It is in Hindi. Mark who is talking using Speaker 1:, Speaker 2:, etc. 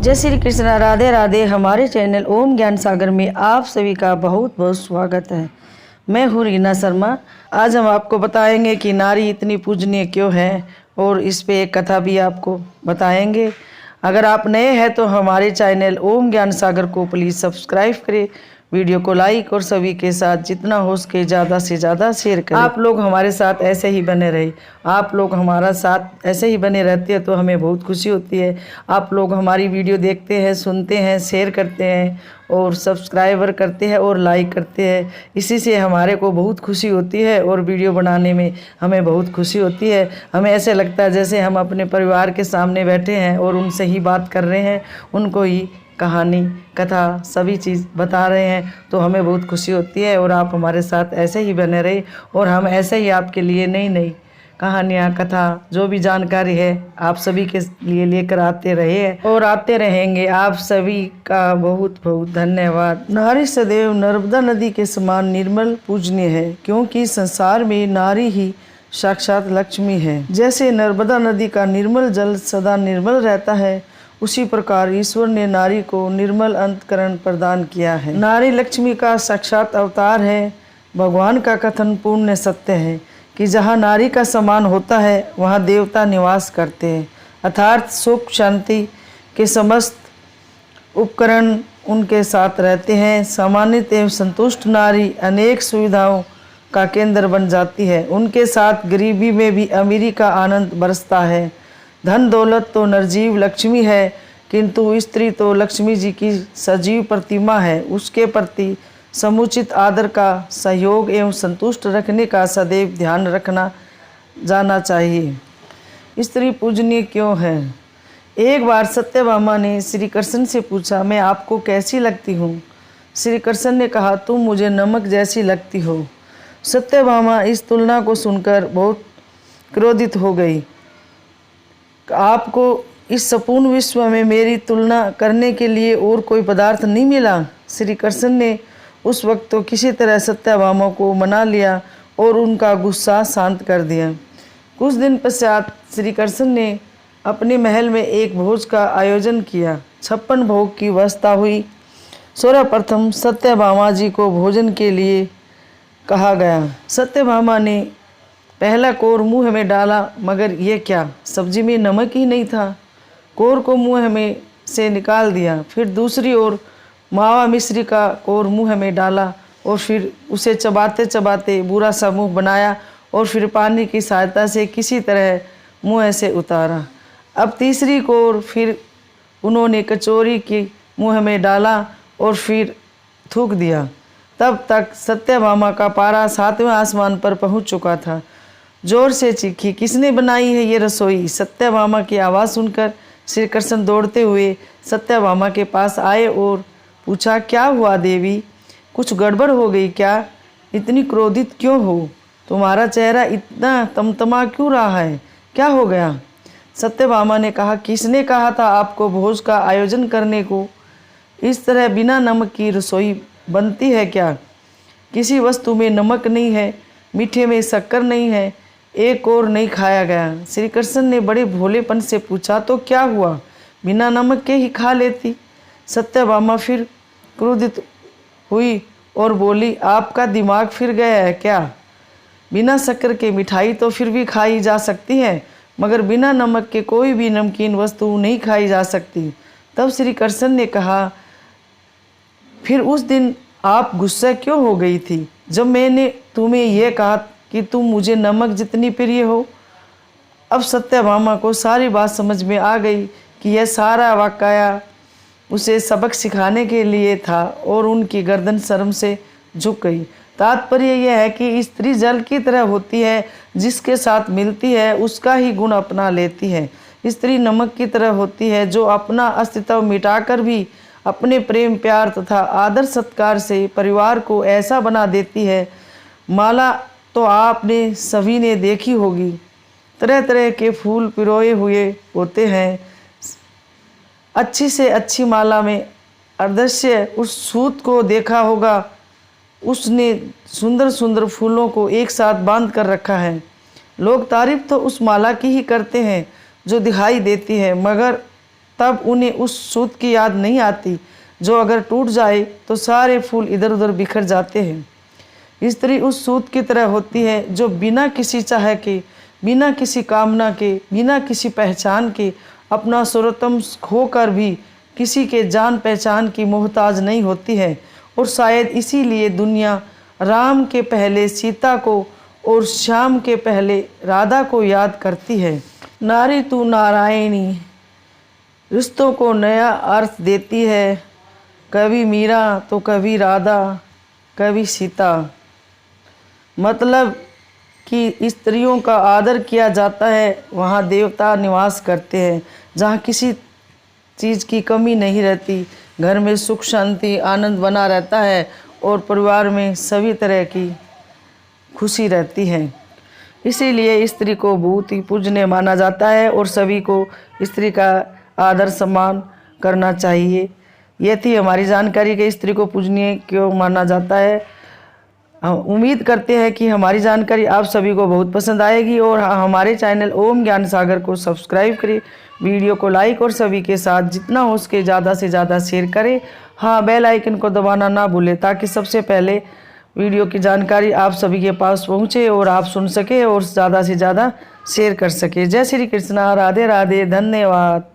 Speaker 1: जय श्री कृष्ण, राधे राधे। हमारे चैनल ओम ज्ञान सागर में आप सभी का बहुत बहुत स्वागत है। मैं हूँ रीना शर्मा। आज हम आपको बताएंगे कि नारी इतनी पूजनीय क्यों है और इस पे एक कथा भी आपको बताएंगे। अगर आप नए हैं तो हमारे चैनल ओम ज्ञान सागर को प्लीज़ सब्सक्राइब करें, वीडियो को लाइक और सभी के साथ जितना हो सके ज़्यादा से ज़्यादा शेयर करें। आप लोग हमारे साथ ऐसे ही बने रहे, आप लोग हमारा साथ ऐसे ही बने रहते हैं तो हमें बहुत खुशी होती है। आप लोग हमारी वीडियो देखते हैं, सुनते हैं, शेयर करते हैं और सब्सक्राइबर करते हैं और लाइक करते हैं। इसी से हमारे को बहुत खुशी होती है और वीडियो बनाने में हमें बहुत खुशी होती है। हमें ऐसे लगता है जैसे हम अपने परिवार के सामने बैठे हैं और उनसे ही बात कर रहे हैं, उनको ही कहानी कथा सभी चीज़ बता रहे हैं, तो हमें बहुत खुशी होती है। और आप हमारे साथ ऐसे ही बने रहे और हम ऐसे ही आपके लिए नई नई कहानियाँ, कथा, जो भी जानकारी है आप सभी के लिए लेकर आते रहे हैं और आते रहेंगे। आप सभी का बहुत बहुत धन्यवाद। नारी सदैव नर्मदा नदी के समान निर्मल पूजनीय है, क्योंकि संसार में नारी ही साक्षात लक्ष्मी है। जैसे नर्मदा नदी का निर्मल जल सदा निर्मल रहता है, उसी प्रकार ईश्वर ने नारी को निर्मल अंतकरण प्रदान किया है। नारी लक्ष्मी का साक्षात अवतार है। भगवान का कथन पूर्ण सत्य है कि जहाँ नारी का सम्मान होता है वहाँ देवता निवास करते हैं, अर्थात सुख शांति के समस्त उपकरण उनके साथ रहते हैं। सम्मानित एवं संतुष्ट नारी अनेक सुविधाओं का केंद्र बन जाती है। उनके साथ गरीबी में भी अमीरी का आनंद बरसता है। धन दौलत तो निर्जीव लक्ष्मी है, किंतु स्त्री तो लक्ष्मी जी की सजीव प्रतिमा है। उसके प्रति समुचित आदर का, सहयोग एवं संतुष्ट रखने का सदैव ध्यान रखना जाना चाहिए। स्त्री पूजनीय क्यों है? एक बार सत्यभामा ने श्री कृष्ण से पूछा, मैं आपको कैसी लगती हूँ? श्री कृष्ण ने कहा, तुम मुझे नमक जैसी लगती हो। सत्यभामा इस तुलना को सुनकर बहुत क्रोधित हो गई। आपको इस संपूर्ण विश्व में मेरी तुलना करने के लिए और कोई पदार्थ नहीं मिला? श्री कृष्ण ने उस वक्त तो किसी तरह सत्यभामा को मना लिया और उनका गुस्सा शांत कर दिया। कुछ दिन पश्चात श्री कृष्ण ने अपने महल में एक भोज का आयोजन किया। 56 भोग की व्यवस्था हुई। सर्वप्रथम सत्यभामा जी को भोजन के लिए कहा गया। सत्यभामा ने पहला कोर मुंह में डाला, मगर ये क्या, सब्जी में नमक ही नहीं था। कोर को मुंह में से निकाल दिया। फिर दूसरी ओर मावा मिश्री का कोर मुंह में डाला और फिर उसे चबाते चबाते बुरा सा मुंह बनाया और फिर पानी की सहायता से किसी तरह मुंह से उतारा। अब तीसरी कोर फिर उन्होंने कचौरी के मुंह में डाला और फिर थूक दिया। तब तक सत्यभामा का पारा 7वें आसमान पर पहुंच चुका था। जोर से चीखी, किसने बनाई है ये रसोई? सत्यभामा की आवाज़ सुनकर श्री कृष्ण दौड़ते हुए सत्यभामा के पास आए और पूछा, क्या हुआ देवी, कुछ गड़बड़ हो गई क्या? इतनी क्रोधित क्यों हो? तुम्हारा चेहरा इतना तमतमा क्यों रहा है? क्या हो गया? सत्यभामा ने कहा, किसने कहा था आपको भोज का आयोजन करने को? इस तरह बिना नमक की रसोई बनती है क्या? किसी वस्तु में नमक नहीं है, मीठे में शक्कर नहीं है, एक और नहीं खाया गया। श्री कृष्ण ने बड़े भोलेपन से पूछा, तो क्या हुआ, बिना नमक के ही खा लेती? सत्यभामा फिर क्रोधित हुई और बोली, आपका दिमाग फिर गया है क्या? बिना शक्कर के मिठाई तो फिर भी खाई जा सकती है, मगर बिना नमक के कोई भी नमकीन वस्तु नहीं खाई जा सकती। तब श्री कृष्ण ने कहा, फिर उस दिन आप गुस्सा क्यों हो गई थी जब मैंने तुम्हें यह कहा कि तुम मुझे नमक जितनी प्रिय हो? अब सत्यभामा को सारी बात समझ में आ गई कि यह सारा वाकया उसे सबक सिखाने के लिए था और उनकी गर्दन शर्म से झुक गई। तात्पर्य यह है कि स्त्री जल की तरह होती है, जिसके साथ मिलती है उसका ही गुण अपना लेती है। स्त्री नमक की तरह होती है, जो अपना अस्तित्व मिटाकर भी अपने प्रेम प्यार तथा आदर सत्कार से परिवार को ऐसा बना देती है। माला तो आपने सभी ने देखी होगी, तरह तरह के फूल पिरोए हुए होते हैं। अच्छी से अच्छी माला में अदृश्य उस सूत को देखा होगा, उसने सुंदर सुंदर फूलों को एक साथ बांध कर रखा है। लोग तारीफ तो उस माला की ही करते हैं जो दिखाई देती है, मगर तब उन्हें उस सूत की याद नहीं आती जो अगर टूट जाए तो सारे फूल इधर उधर बिखर जाते हैं। स्त्री उस सूत की तरह होती है जो बिना किसी चाह के, बिना किसी कामना के, बिना किसी पहचान के, अपना सर्वोत्तम होकर भी किसी के जान पहचान की मोहताज नहीं होती है। और शायद इसीलिए दुनिया राम के पहले सीता को और श्याम के पहले राधा को याद करती है। नारी तू नारायणी रिश्तों को नया अर्थ देती है, कभी मीरा तो कभी राधा, कभी सीता। मतलब कि स्त्रियों का आदर किया जाता है, वहाँ देवता निवास करते हैं, जहाँ किसी चीज़ की कमी नहीं रहती, घर में सुख शांति आनंद बना रहता है और परिवार में सभी तरह की खुशी रहती है। इसीलिए स्त्री को बहुत ही पूजनीय माना जाता है और सभी को स्त्री का आदर सम्मान करना चाहिए। ये थी हमारी जानकारी कि स्त्री को पूजनीय क्यों माना जाता है। हम उम्मीद करते हैं कि हमारी जानकारी आप सभी को बहुत पसंद आएगी और हमारे चैनल ओम ज्ञान सागर को सब्सक्राइब करें, वीडियो को लाइक और सभी के साथ जितना हो सके ज़्यादा से ज़्यादा शेयर करें। हाँ, बेल आइकन को दबाना ना भूलें ताकि सबसे पहले वीडियो की जानकारी आप सभी के पास पहुँचे और आप सुन सके और ज़्यादा से ज़्यादा शेयर कर सके। जय श्री कृष्णा, राधे राधे, धन्यवाद।